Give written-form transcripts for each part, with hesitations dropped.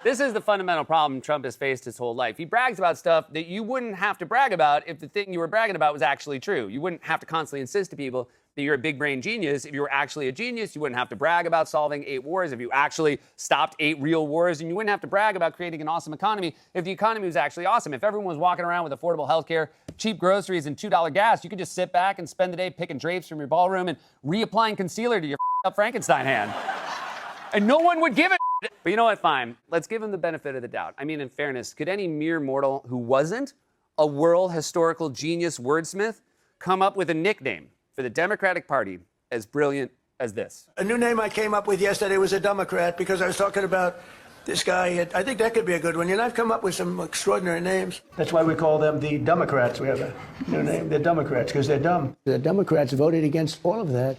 This is the fundamental problem Trump has faced his whole life. He brags about stuff that you wouldn't have to brag about if the thing you were bragging about was actually true. You wouldn't have to constantly insist to people that you're a big brain genius. If you were actually a genius, you wouldn't have to brag about solving 8 wars. If you actually stopped 8 real wars, and you wouldn't have to brag about creating an awesome economy if the economy was actually awesome. If everyone was walking around with affordable healthcare, cheap groceries, and $2 gas, you could just sit back and spend the day picking drapes from your ballroom and reapplying concealer to your up Frankenstein hand. And no one would give it. But you know what? Fine. Let's give him the benefit of the doubt. I mean, in fairness, could any mere mortal who wasn't a world historical genius wordsmith come up with a nickname for the Democratic Party as brilliant as this? A new name I came up with yesterday was a Democrat because I was talking about this guy. I think that could be a good one. You know, I've come up with some extraordinary names. That's why we call them the Democrats. We have a new name. They're Democrats because they're dumb. The Democrats voted against all of that.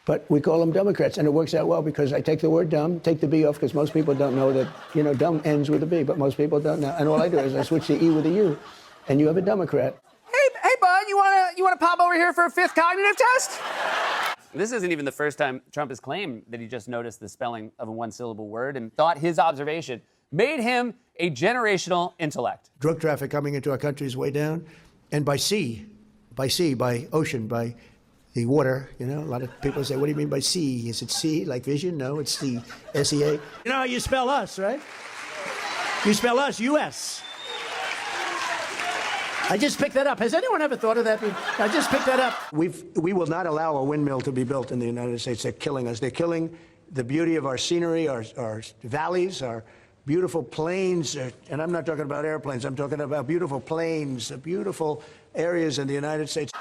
But we call them Democrats, and it works out well because I take the word dumb, take the B off, because most people don't know that, you know, dumb ends with a B, but most people don't know. And all I do is I switch the E with a U, and you have a Democrat. Hey, bud, you wanna pop over here for a 5th cognitive test? This isn't even the first time Trump has claimed that he just noticed the spelling of a one-syllable word and thought his observation made him a generational intellect. Drug traffic coming into our country is way down, and by ocean, by the water, you know, a lot of people say, what do you mean by sea? Is it sea, like vision? No, it's the S-E-A. You know how you spell us, right? You spell us, U-S. I just picked that up. Has anyone ever thought of that? I just picked that up. We will not allow a windmill to be built in the United States. They're killing us. They're killing the beauty of our scenery, our valleys, our beautiful plains. And I'm not talking about airplanes. I'm talking about beautiful plains, beautiful areas in the United States.